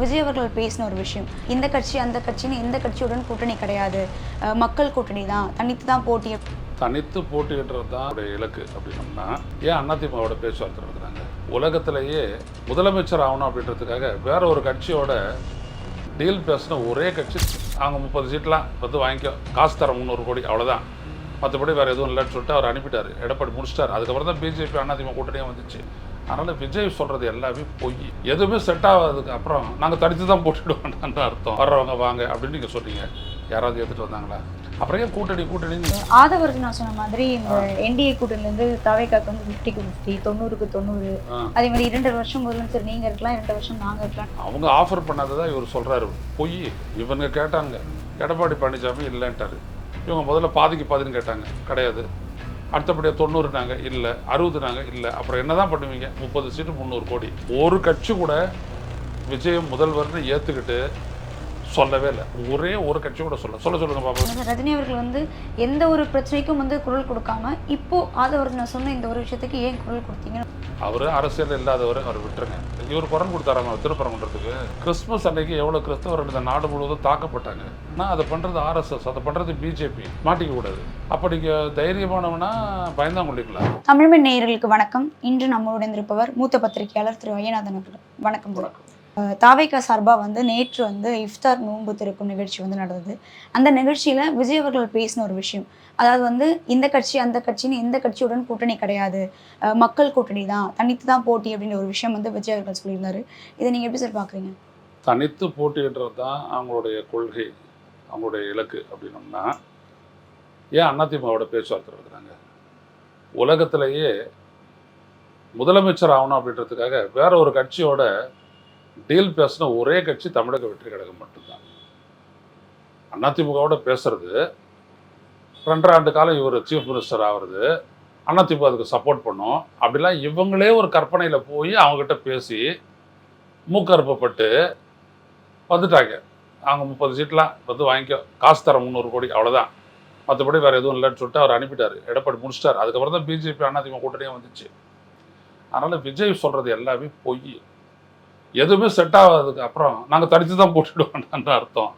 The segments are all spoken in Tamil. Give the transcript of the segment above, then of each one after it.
விஜய் அவர்கள் பேசின ஒரு விஷயம், இந்த கட்சி அந்த கட்சின்னு எந்த கட்சியுடன் கூட்டணி கிடையாது, மக்கள் கூட்டணி தான், தனித்து தான் போட்டி. தனித்து போட்டியிடுறது தான் இலக்கு அப்படின்னோம்னா ஏன் அதிமுகவோட பேச்சுவார்த்தை நடத்துறாங்க? உலகத்திலேயே முதலமைச்சர் ஆகணும் அப்படின்றதுக்காக வேற ஒரு கட்சியோட டீல் பேசின ஒரே கட்சி அவங்க 30 சீட்லாம் வந்து வாங்கிக்கோ, காசு தர 300 கோடி, அவ்வளோதான், மற்றபடி வேறு எதுவும் இல்லைன்னு சொல்லிட்டு அவர் அனுப்பிட்டார். எடப்பாடி முடிச்சிட்டார். அதுக்கப்புறம் தான் பிஜேபி அதிமுக கூட்டணியாக வந்துச்சு. அதனால் விஜய் சொல்கிறது எல்லாமே பொய். எதுவுமே செட் ஆகாததுக்கு அப்புறம் நாங்கள் தனித்து தான் போட்டுடுவோம்னு அர்த்தம். வர்றவங்க வாங்க அப்படின்னு நீங்கள் சொன்னீங்க. யாராவது எடுத்துகிட்டு வந்தாங்களா? அப்புறம் ஏன் கூட்டணி ஆதவருக்கு நான் சொன்ன மாதிரி இந்த என்டிஏ கூட்டணிலேருந்து தவைக்காக்கு வந்து 50க்கு 50, 90க்கு 90, அதே மாதிரி 2 வருஷம் முதலமைச்சர் நீங்கள் இருக்கலாம், 2 வருஷம் நாங்கள் இருக்கலாம். அவங்க ஆஃபர் பண்ணாததான் இவர் சொல்கிறாரு பொய். இவங்க கேட்டாங்க, எடப்பாடி பழனிசாமி இல்லைன்ட்டாரு. இவங்க முதல்ல பாதிக்கு பாதின்னு கேட்டாங்க, கிடையாது. அடுத்தபடியாக 90 இல்லை, 60 இல்லை. அப்புறம் என்ன தான் பண்ணுவீங்க? 30 சீட்டு 300 கோடி. ஒரு கட்சி கூட விஜயம் முதல்வர்னு ஏற்றுக்கிட்டு சொல்லவே இல்லை. ஒரே ஒரு கட்சி கூட சொல்லுங்க பாப்பா. ரஜினி அவர்கள் வந்து எந்த ஒரு பிரச்சனைக்கும் வந்து குரல் கொடுக்காம இப்போ ஆதவருக்கு நான் சொன்ன இந்த ஒரு விஷயத்துக்கு ஏன் குரல் கொடுத்தீங்க? அவர் அரசியல் இல்லாதவர், அவர் விட்டுருங்க. இவர் குரல் கொடுத்தாராங்க திருப்பரங்குன்றத்துக்கு. கிறிஸ்துமஸ் அன்னைக்கு எவ்வளோ கிறிஸ்தவர்கள் இந்த நாடு முழுவதும் தாக்கப்பட்டாங்க. ஆனால் அதை பண்ணுறது RSS, அதை பண்ணுறது பிஜேபி. மாட்டிக்க கூடாது. அப்போ நீங்கள் தைரியமானவனா பயந்தான் கொள்ளிக்கலாம். தமிழ்மண் நேயர்களுக்கு வணக்கம். இன்று நம்மளுடன் இருப்பவர் மூத்த பத்திரிகையாளர் திரு ஐயநாதன் அவர்கள். வணக்கம். தாவேகா சார்பாக வந்து நேற்று வந்து இஃப்தார் நோன்பு திறக்கும் நிகழ்ச்சி வந்து நடந்தது. அந்த நிகழ்ச்சியில் விஜய் அவர்கள் பேசின ஒரு விஷயம், அதாவது வந்து இந்த கட்சி அந்த கட்சின்னு எந்த கட்சியுடன் கூட்டணி கிடையாது, மக்கள் கூட்டணி தான், தனித்து தான் போட்டி அப்படின்ற ஒரு விஷயம் வந்து விஜய் அவர்கள் சொல்லியிருந்தாரு. இதை நீங்கள் எப்படி சார் பார்க்குறீங்க? தனித்து போட்டின்றது தான் அவங்களுடைய கொள்கை, அவங்களுடைய இலக்கு அப்படின்னோம்னா ஏன் அதிமுகவோட பேச்சுவார்த்தை நடத்துகிறாங்க? உலகத்திலேயே முதலமைச்சர் ஆகணும் அப்படின்றதுக்காக வேற ஒரு கட்சியோட டீல் பேசின ஒரே கட்சி தமிழக வெற்றி கழகம் மட்டும்தான். அதிமுகவோட பேசுறது 2.5 ஆண்டு காலம் இவர் சீஃப் மினிஸ்டர் ஆகிறது, அதிமுக அதுக்கு சப்போர்ட் பண்ணும் அப்படிலாம் இவங்களே ஒரு கற்பனையில் போய் அவங்ககிட்ட பேசி மூக்கறுப்பப்பட்டு வந்துட்டாங்க. அவங்க 30 சீட்லாம் வந்து வாங்கிக்கோ, காசு தர 300 கோடி, அவ்வளோதான், மற்றபடி வேறு எதுவும் இல்லைன்னு சொல்லிட்டு அவர் அனுப்பிட்டார். எடப்பாடி முடிச்சிட்டார். அதுக்கப்புறம் தான் பிஜேபி அதிமுக கூட்டணியாக வந்துச்சு. அதனால் விஜய் சொல்கிறது எல்லாமே பொய். எதுவுமே செட் ஆகாததுக்கு அப்புறம் நாங்கள் தனித்து தான் போட்டுடுவோம்னு அர்த்தம்.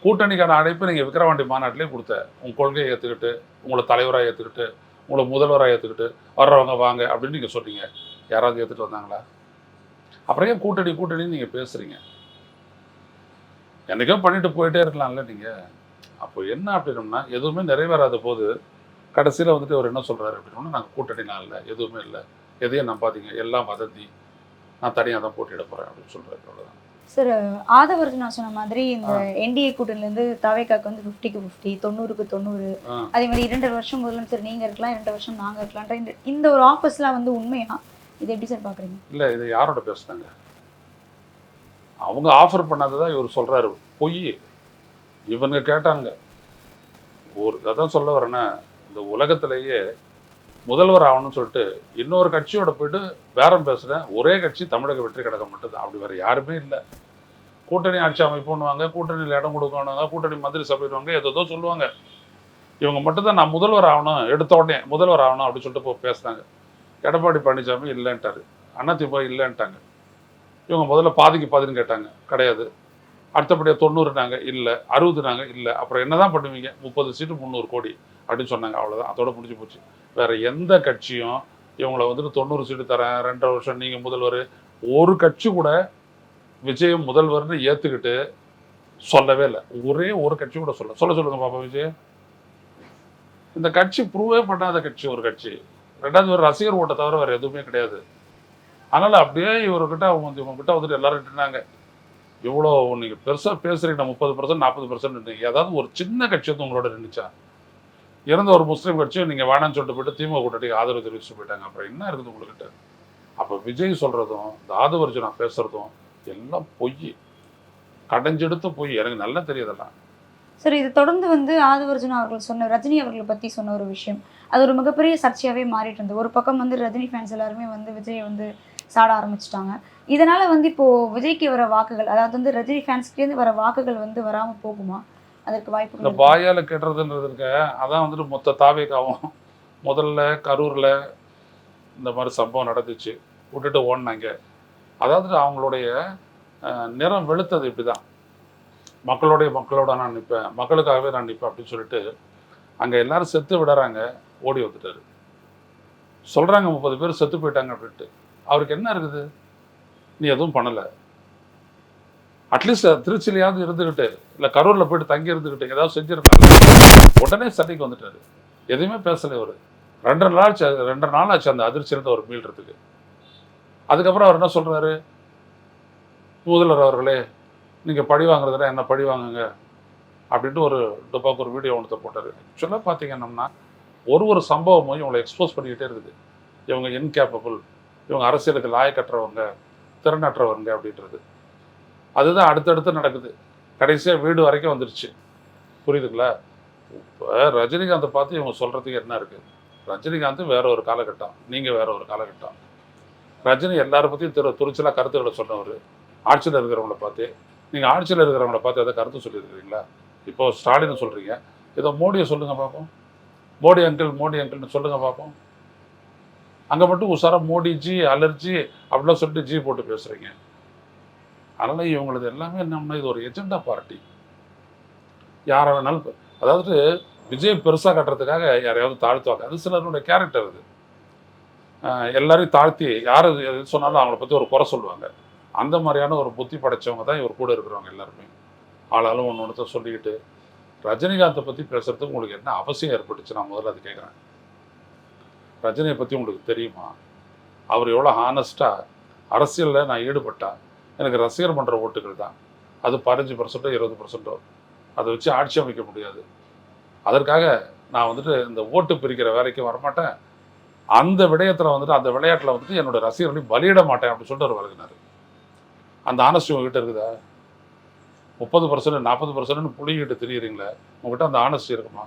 கூட்டணிக்கான அழைப்பு நீங்கள் விக்கிரவாண்டி மாநாட்டிலே கொடுத்த, உங்கள் கொள்கையை ஏற்றுக்கிட்டு, உங்களை தலைவராக ஏற்றுக்கிட்டு, உங்களை முதல்வராக ஏற்றுக்கிட்டு வர்றவங்க வாங்க அப்படின்னு நீங்கள் சொன்னீங்க. யாராவது ஏற்றுட்டு வந்தாங்களா? அப்புறம் ஏன் கூட்டணின்னு நீங்கள் பேசுகிறீங்க? என்றைக்கோ பண்ணிட்டு போயிட்டே இருக்கலாம்ல நீங்கள். அப்போ என்ன அப்படின்னோம்னா எதுவுமே நிறைவேறாத போது கடைசியில் வந்துட்டு அவர் என்ன சொல்கிறாரு அப்படின்னா, நாங்கள் கூட்டணிலாம் இல்லை, எதுவுமே இல்லை, எதையும் நம்பாதீங்க, எல்லாம் வதந்தி, நான் தனியாக தான் போட்டியிட போகிறேன் அப்படின்னு சொல்கிறாரு. அவ்வளோதான் சார். ஆதவருக்கு நான் சொன்ன மாதிரி இந்த என்டிஏ கூட்டணிலேருந்து தவைக்காக்கு வந்து 50க்கு 50, 90க்கு 90, அதே மாதிரி 2 வருஷம் முதலமைச்சர் நீங்கள் இருக்கலாம், 2 வருஷம் நாங்கள் இருக்கலான்ற இந்த ஒரு ஆஃபர்ஸ்லாம் வந்து உண்மையா? இது எப்படி சார் பார்க்குறீங்க? இல்லை, இது யாரோட பேசுனாங்க? அவங்க ஆஃபர் பண்ணாததான் இவர் சொல்கிறாரு பொய். இவங்க கேட்டாங்க. அதான் சொல்ல வரேன்னா, இந்த உலகத்திலேயே முதல்வர் ஆகணும்னு சொல்லிட்டு இன்னொரு கட்சியோட போயிட்டு பேரம் பேசுகிறேன் ஒரே கட்சி தமிழக வெற்றி கழகம் மட்டும்தான். அப்படி வேறு யாருமே இல்லை. கூட்டணி ஆட்சி அமைப்புன்னுவாங்க, கூட்டணியில் இடம் கொடுக்கணுவாங்க, கூட்டணி மந்திரி சபைவாங்க, ஏதோ சொல்லுவாங்க. இவங்க மட்டும்தான் நான் முதல்வர் ஆகணும், எடுத்த உடனே முதல்வர் ஆகணும் அப்படின்னு சொல்லிட்டு போய் பேசுனாங்க. எடப்பாடி பழனிசாமி இல்லைன்ட்டாரு, அதிமுக இல்லைன்ட்டாங்க. இவங்க முதல்ல பாதிக்கு பாதின்னு கேட்டாங்க, கிடையாது. அடுத்தபடியாக 90 இல்லை, 60 இல்லை. அப்புறம் என்ன தான் பண்ணுவீங்க? 30 சீட்டு 300 கோடி அப்படின்னு சொன்னாங்க. அவ்வளோதான், அதோட முடிஞ்சு போச்சு. வேறு எந்த கட்சியும் இவங்களை வந்துட்டு 90 சீட்டு தரேன், 2 வருஷம் நீங்கள் முதல்வர், ஒரு கட்சி கூட விஜயம் முதல்வர்னு ஏற்றுக்கிட்டு சொல்லவே இல்லை. ஒரே ஒரு கட்சி கூட சொல்லுங்க பாப்பா. விஜய் இந்த கட்சி ப்ரூவே பண்ணாத கட்சி, ஒரு கட்சி. 2வது ஒரு ரசிகர் ஓட்டை தவிர வேறு எதுவுமே கிடையாது. அதனால் அப்படியே இவர்கிட்ட இவங்ககிட்ட வந்துட்டு எல்லாரும் நின்னாங்க. இவ்வளோ நீங்கள் பெருசாக பேசுகிறீங்க, 30%, 40% ஏதாவது ஒரு சின்ன கட்சி வந்து உங்களோட நின்றுச்சா? இறந்த ஒரு முஸ்லீம் கட்சியும் நீங்கள் வேணான்னு சொல்லிட்டு போயிட்டு திமுக கூட்டணிக்கு ஆதரவு தெரிவிச்சுட்டு போயிட்டாங்க. அப்புறம் என்ன இருக்குது உங்கள்கிட்ட? அப்போ விஜய் சொல்கிறதும் இந்த ஆதவர்ஜுனா பேசுகிறதும் எல்லாம் பொய், கடைஞ்செடுத்து பொய். எனக்கு நல்லா தெரியுதெல்லாம். சார், இது தொடர்ந்து வந்து ஆதவர்ஜுனா அவர்கள் சொன்ன ரஜினி அவர்களை பற்றி சொன்ன ஒரு விஷயம், அது ஒரு மிகப்பெரிய சர்ச்சையாகவே மாறிட்டு இருந்தது. ஒரு பக்கம் வந்து ரஜினி ஃபேன்ஸ் எல்லாருமே வந்து விஜயை வந்து சாட ஆரம்பிச்சிட்டாங்க. இதனால் வந்து இப்போது விஜய்க்கு வர வாக்குகள், அதாவது வந்து ரஜினி ஃபேன்ஸ்லேருந்து வர வாக்குகள் வந்து வராமல் போகுமா? அதற்கு வாய்ப்பு இந்த வாயால் கெட்டுறதுன்றதுக்கு அதான் வந்துட்டு மொத்த தாவேக்காவும் முதல்ல கரூரில் இந்த மாதிரி சம்பவம் நடந்துச்சு, விட்டுட்டு ஓடினாங்க. அதாவது அவங்களுடைய நிறம் வெளுத்தது இப்படி தான். மக்களோட நான் நிற்பேன், மக்களுக்காகவே நான் நிற்பேன் அப்படின்னு சொல்லிட்டு அங்கே எல்லாரும் செத்து விடுறாங்க, ஓடி வந்துட்டாரு. சொல்கிறாங்க 30 பேர் செத்து போயிட்டாங்க அப்படின்ட்டு. அவருக்கு என்ன இருக்குது? நீ எதுவும் பண்ணலை. அட்லீஸ்ட் திருச்சியிலையாவது இருந்துக்கிட்டு, இல்லை கரூரில் போயிட்டு தங்கி இருந்துக்கிட்டு ஏதாவது செஞ்சுருக்காங்க. உடனே சண்டைக்கு வந்துட்டாரு. எதுவுமே பேசலை அவர். 2 நாள் ஆச்சு அந்த அதிர்ச்சியிலேருந்து அவர் மீள்றதுக்கு. அதுக்கப்புறம் அவர் என்ன சொல்கிறாரு? முதல்வர் அவர்களே, நீங்கள் பழி வாங்குறதுல என்ன பழி வாங்குங்க அப்படின்ட்டு ஒரு துப்பாக்கு ஒரு வீடியோ ஒன்று போட்டார். ஆக்சுவலாக பார்த்தீங்கன்னா ஒரு சம்பவமும் இவங்களை எக்ஸ்போஸ் பண்ணிக்கிட்டே இருக்குது. இவங்க இன்கேப்பபிள், இவங்க அரசியலுக்கு லாயக்கற்றவங்க, திறனற்றவங்க அப்படின்றது. அதுதான் அடுத்தடுத்து நடக்குது. கடைசியாக வீடு வரைக்கும் வந்துருச்சு. புரியுதுங்களா? இப்போ ரஜினிகாந்தை பார்த்து இவங்க சொல்கிறதுக்கு என்ன இருக்குது? ரஜினிகாந்த் வேற ஒரு காலகட்டம், நீங்கள் வேற ஒரு காலகட்டம். ரஜினி எல்லாரை பற்றியும் துணிச்சலாக கருத்துக்களை சொன்னவர். ஆட்சியில் இருக்கிறவங்கள பார்த்து, நீங்கள் ஆட்சியில் இருக்கிறவங்கள பார்த்து எதாவது கருத்து சொல்லியிருக்கிறீங்களா? இப்போ ஸ்டாலின் சொல்கிறீங்க, ஏதோ மோடியை சொல்லுங்கள் பார்ப்போம். மோடி அங்கிள்னு சொல்லுங்கள் பார்ப்போம். அங்கே மட்டும் உசாராக மோடிஜி, அலர்ஜி அப்படிலாம் சொல்லிட்டு ஜி போட்டு பேசுகிறீங்க. அதனால் இவங்களது எல்லாமே என்னன்னா இது ஒரு எஜெண்டா பார்ட்டி. யாரை வேணாலும் அதாவது விஜய் பெருசாக கட்டுறதுக்காக யாரையாவது தாழ்த்துவாங்க. அது சிலருடைய கேரக்டர். அது எல்லாரையும் தாழ்த்தி யார் எது சொன்னாலும் அவங்கள பற்றி ஒரு குறை சொல்லுவாங்க. அந்த மாதிரியான ஒரு புத்தி படைச்சவங்க தான் இவர் கூட இருக்கிறவங்க எல்லாருமே. ஆளாலும் ஒன்று சொல்லிக்கிட்டு ரஜினிகாந்தை பற்றி பேசுகிறதுக்கு உங்களுக்கு என்ன அவசியம் ஏற்பட்டுச்சு? நான் முதல்ல அது கேட்குறேன். ரஜினியை பற்றி உங்களுக்கு தெரியுமா? அவர் எவ்வளோ ஹானஸ்ட்டாக அரசியலில் நான் ஈடுபட்டா எனக்கு ரசிகர் பண்ணுற ஓட்டுகள் தான். அது 15% 20%. அதை வச்சு ஆட்சி அமைக்க முடியாது. அதற்காக நான் வந்துட்டு இந்த ஓட்டு பிரிக்கிற வேலைக்கு வரமாட்டேன். அந்த விடயத்தில் அந்த விளையாட்டில் என்னோட ரசிகர்களையும் பலியிட மாட்டேன் அப்படின்னு சொல்லிட்டு அவர் விலகினார். அந்த ஆனஸ்டி உங்ககிட்ட இருக்குதா? 30% 40% புளிகிட்டு தெரியுறீங்களே, உங்ககிட்ட அந்த ஆனஸ்டி இருக்குமா?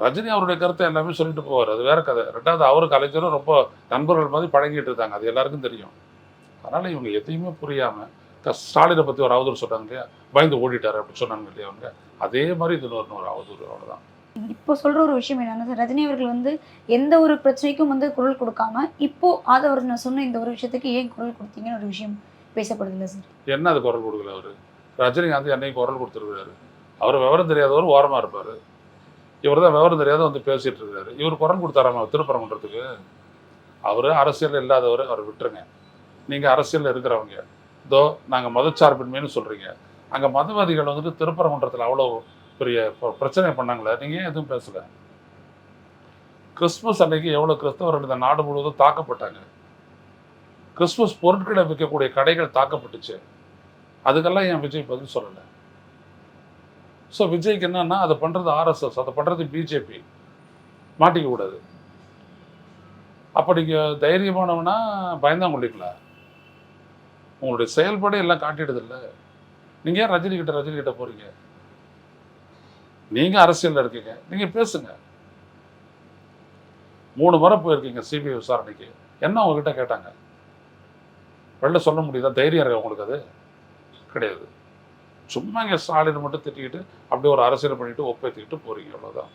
ரஜினி அவருடைய கருத்தை எல்லாமே சொல்லிட்டு போவார், அது வேற கதை. ரெண்டாவது அவரு கலைஞரும் ரொம்ப நண்பர்கள் மாதிரி பழகிட்டு இருந்தாங்க, அது எல்லாருக்கும் தெரியும். அதனால இவங்க எதையுமே புரியாம ஸ்டாலினை பற்றி ஒரு அவதூறு சொன்னாங்க இல்லையா, பயந்து ஓடிட்டாரு அப்படின்னு சொன்னாங்க இல்லையா அவங்க, அதே மாதிரி இது ஒரு அவதூறு, அவ்வளோதான். இப்போ சொல்ற ஒரு விஷயம் என்னன்னா, ரஜினி அவர்கள் எந்த ஒரு பிரச்சனைக்கும் குரல் கொடுக்காம இப்போ அவர் நான் சொன்ன இந்த ஒரு விஷயத்துக்கு ஏன் குரல் கொடுத்தீங்கன்னு ஒரு விஷயம் பேசப்படுது இல்லை சார்? என்ன அது குரல் கொடுக்கல? அவரு ரஜினிகாந்த் என்னைக்கு குரல் கொடுத்துருக்காரு? அவர் விவரம் தெரியாதவர் ஓரமா இருப்பாரு. இவர் தான் விவரம் தெரியாத பேசிட்டு இருக்காரு. இவர் குரல் கொடுத்தாராமா திருப்பரங்குன்றத்துக்கு? அவரு அரசியல் இல்லாதவர், அவர் விட்டுருங்க. நீங்க அரசியல் இருக்கிறவங்க, இதோ நாங்க மதச்சார்பின்மைன்னு சொல்றீங்க. அங்க மதவாதிகள் திருப்பரங்குன்றத்தில் அவ்வளோ பெரிய பிரச்சனை பண்ணாங்களே, நீங்க ஏன் எதுவும் பேசல? கிறிஸ்துமஸ் அன்னைக்கு எவ்வளவு கிறிஸ்தவர்கள் இந்த நாடு முழுவதும் தாக்கப்பட்டாங்க. கிறிஸ்துமஸ் பொருட்களை விற்கக்கூடிய கடைகள் தாக்கப்பட்டுச்சு. அதுக்கெல்லாம் ஏன் விஜய் பதில் சொல்லலை? ஸோ விஜய்க்கு என்னன்னா, அதை பண்றது ஆர்எஸ்எஸ், அதை பண்றது பிஜேபி, மாட்டிக்க கூடாது. அப்போ நீங்க தைரியமானவனா பயந்தாங்கொள்ளிங்களா? உங்களுடைய செயல்பாடு எல்லாம் காட்டிடுது இல்லை. நீங்க ஏன் ரஜினி கிட்ட போறீங்க? நீங்க அரசியல்ல இருக்கீங்க, நீங்க பேசுங்க. 3 முறை போயிருக்கீங்க சிபிஐ விசாரணைக்கு. என்ன உங்ககிட்ட கேட்டாங்க? வெளில சொல்ல முடியுதா? தைரியம் இருக்கா உங்களுக்கு? அது கிடையாது. சும்மா இங்கே ஸ்டாலின் மட்டும் திட்டிக்கிட்டு அப்படியே ஒரு அரசியல் பண்ணிட்டு ஒப்பேற்றிக்கிட்டு போறீங்க, அவ்வளோதான்.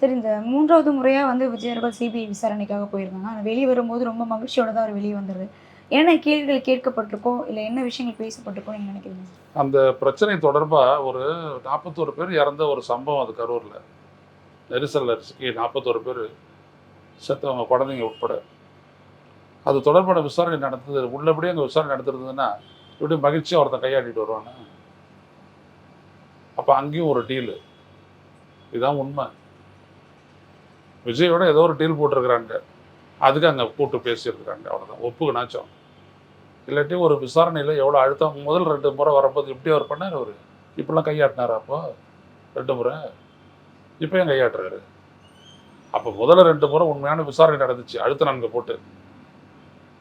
சரி, இந்த 3வது முறையாக விஜய் அவர்கள் சிபிஐ விசாரணைக்காக போயிருக்காங்க. ஆனால் வெளியே வரும்போது ரொம்ப மகிழ்ச்சியோட தான் அவர் வெளியே வந்துடுது. என்ன கேள்விகள் கேட்கப்பட்டிருக்கோ இல்லை என்ன விஷயங்கள் பேசப்பட்டிருக்கோ நீங்கள் நினைக்கிறீங்க? அந்த பிரச்சனை தொடர்பாக ஒரு 41 பேர் இறந்த ஒரு சம்பவம் அது கரூரில். நெரிசல் அரிசிக்கு 41 பேர் செத்தவங்க, குழந்தைங்க உட்பட. அது தொடர்பான விசாரணை நடந்தது. உள்ளபடியே அங்கே விசாரணை நடத்துறதுன்னா இப்படி மகிழ்ச்சியாக ஒருத்தன் கையாடிட்டு வருவாங்க. அப்போ அங்கேயும் ஒரு டீலு. இதுதான் உண்மை. விஜயோட ஏதோ ஒரு டீல் போட்டிருக்கிறாங்க, அதுக்கு அங்கே கூட்டு பேசியிருக்கிறாங்க, அவ்வளோதான். ஒப்புக்குனாச்சும் இல்லாட்டி ஒரு விசாரணையில் எவ்வளோ அழுத்தம். முதல் 2 முறை வரப்போது இப்படி அவர் பண்ணார். அவர் இப்படிலாம் கையாட்டினார். அப்போ 2 முறை இப்போ ஏன் கையாட்டுறாரு? அப்போ முதல்ல 2 முறை உண்மையான விசாரணை நடந்துச்சு, அடுத்த 4 போட்டு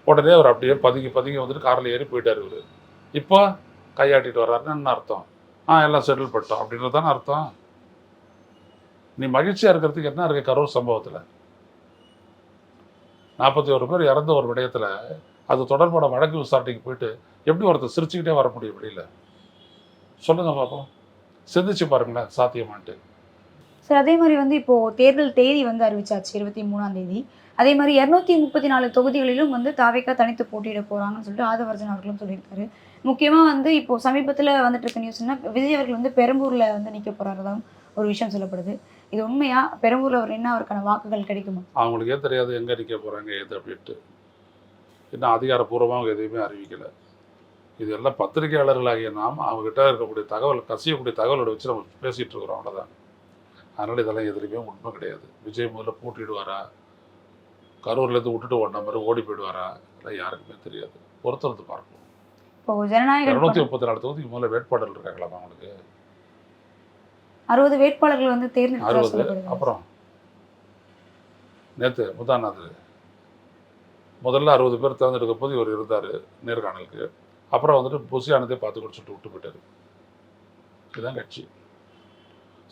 உடனே அவர் அப்படியே பதுங்கி காரில் ஏறி போயிட்டார். இவர் இப்போ கையாட்டிட்டு வர்றாருன்னு என்ன அர்த்தம்? எல்லாம் செட்டில் பண்ணிட்டோம் அப்படின்றது தானே அர்த்தம். நீ மகிழ்ச்சியாக இருக்கிறதுக்கு என்ன இருக்கு? கரூர் சம்பவத்தில் 41 பேர் இறந்த ஒரு விடயத்தில் அது தொடர்பான வழக்கு விசாரணைக்கு போயிட்டு எப்படி ஒருத்தர் சிரிச்சுக்கிட்டே வர முடியும் வெளியில்? சொல்லுங்க பார்ப்போம். சிந்திச்சு பாருங்களேன், சாத்தியமான்ட்டு. சார், அதே மாதிரி இப்போது தேர்தல் தேதி அறிவிச்சாச்சு 23ஆம் தேதி. அதே மாதிரி 234 தொகுதிகளிலும் வந்து தாவேக்கா தனித்து போட்டியிட போறாங்கன்னு சொல்லிட்டு ஆதவர்ஜன் அவர்களும் சொல்லியிருக்காரு. முக்கியமா வந்து இப்போ சமீபத்துல வந்துட்டு இருக்க நியூஸ்னா விஜய் அவர்கள் வந்து பெரம்பூர்ல வந்து நிக்க போறாருதான் ஒரு விஷயம் சொல்லப்படுது. இது உண்மையா? பெரம்பூர்ல அவர் நின்னா அவருக்கான வாக்குகள் கிடைக்குமா? அவங்களுக்கே தெரியாது எங்கே நிற்க போகிறாங்க எது அப்படின்ட்டு. இன்னும் அதிகாரப்பூர்வமாக அவங்க எதையுமே அறிவிக்கலை. இது எல்லாம் பத்திரிகையாளர்களாகிய நாம் அவங்ககிட்ட இருக்கக்கூடிய தகவல், கசியக்கூடிய தகவலோட வச்சு நம்ம பேசிகிட்டு இருக்கிறோம், அவ்வளோதான். அதனால் இதெல்லாம் எதுலையுமே உண்மை கிடையாது. விஜய் முதல்ல போட்டிடுவாரா, கரூர்லேருந்து விட்டுட்டு ஓடின மாதிரி ஓடி போயிடுவாரா, இதெல்லாம் யாருக்குமே தெரியாது. பொறுத்திருந்து பார்ப்போம். இப்போ ஜனநாயகன் 234 தொகுதிக்கு முதல்ல வேட்பாளர்கள் இருக்காங்களா அவங்களுக்கு? 60 வேட்பாளர்கள் வந்து தேர்ந்தெடுத்து 60. சொல்லப்படுது. அப்புறம் நேற்று முந்தாநாது முதல்ல 60 பேர் தேர்ந்தெடுக்க போது இவர் இருந்தார் நேர்காணலுக்கு. அப்புறம் வந்துட்டு புசியானதே பார்த்து கொடுத்துட்டு விட்டு போயிட்டார். இதுதான் கட்சி.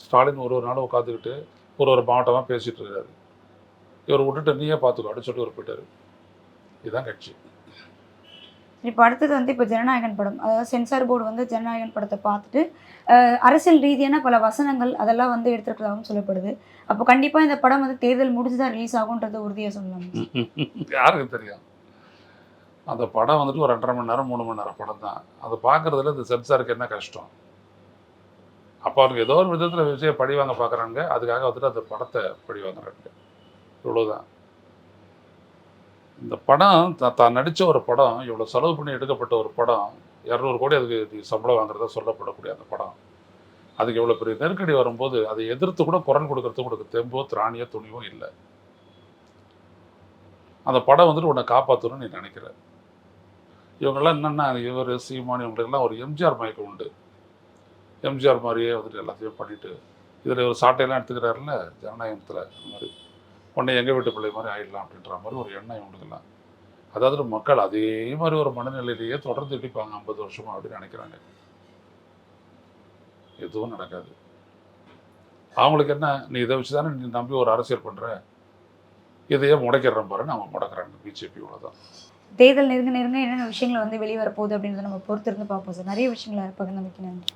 ஸ்டாலின் ஒரு நாளும் உட்காந்துக்கிட்டு ஒரு மாவட்டமாக பேசிகிட்டு இருக்காரு. இவர் விட்டுட்டு நீயே பார்த்துக்கோ அப்படின்னு சொல்லிட்டு இவர் போயிட்டார். இதுதான் கட்சி. இப்போ அடுத்தது வந்து இப்போ ஜனநாயகன் படம், அதாவது சென்சார் போர்டு வந்து ஜனநாயகன் படத்தை பார்த்துட்டு அரசியல் ரீதியான பல வசனங்கள் அதெல்லாம் வந்து எடுத்துருக்கிறதாகவும் சொல்லப்படுது. அப்போ கண்டிப்பாக இந்த படம் வந்து தேர்தல் முடிஞ்சு தான் ரிலீஸ் ஆகுன்றது உறுதியாக சொல்லலாம். யாருக்கு தெரியும்? அந்த படம் வந்துட்டு ஒரு 2.5 மணி நேரம் 3 மணி நேரம் படம் தான். அதை பார்க்குறதுல இந்த சென்சாருக்கு என்ன கஷ்டம்? அப்போ அவங்க ஏதோ ஒரு விதத்தில் விஷயம் பழி வாங்க பார்க்குறாங்க. அதுக்காக வந்துட்டு அந்த படத்தை பழி வாங்குறாங்க. இவ்வளோதான். இந்த படம் தான் நடித்த ஒரு படம், இவ்வளோ செலவு பண்ணி எடுக்கப்பட்ட ஒரு படம், 200 கோடி அதுக்கு சம்பளம் வாங்குறதா சொல்லப்படக்கூடிய அந்த படம், அதுக்கு எவ்வளோ பெரிய நெருக்கடி வரும்போது அதை எதிர்த்து கூட குரல் கொடுக்கறதுக்கு உங்களுக்கு தெம்போ திராணியோ துணிவோ இல்லை. அந்த படம் வந்துட்டு உன்னை காப்பாற்றணும்னு நீ நினைக்கிற. இவங்கெல்லாம் என்னென்னா, இவர் சீமான் இவங்களுக்கெல்லாம் ஒரு எம்ஜிஆர் மயக்கம் உண்டு. எம்ஜிஆர் மாதிரியே வந்துட்டு எல்லாத்தையும் பண்ணிட்டு இதில் ஒரு சாட்டையெல்லாம் எடுத்துக்கிறாருல்ல ஜனநாயகத்தில், அந்த மாதிரி உடனே எங்கள் வீட்டு பிள்ளை மாதிரி ஆயிடலாம் அப்படின்ற மாதிரி ஒரு எண்ணம் இவங்களுக்கெல்லாம். அதாவது மக்கள் அதே மாதிரி ஒரு மனநிலையிலேயே தொடர்ந்து இடிப்பாங்க 50 வருஷமா அப்படின்னு நினைக்கிறாங்க. எதுவும் நடக்காது. அவங்களுக்கு என்ன, நீ இதை வச்சு தானே நீ நம்பி ஒரு அரசியல் பண்ணுற, இதையே முடக்கிறேன் பாருன்னு அவங்க முடக்கிறாங்க. பிஜேபி இவ்வளோதான். தேர்தல் நெருங்க நெருங்க என்னென்ன விஷயங்கள் வந்து வெளிவரப்போகுது அப்படின்றத நம்ம பொறுத்திருந்து பார்ப்போம் சார். நிறைய விஷயங்களை பகிர்ந்தமைக்கு நன்றி.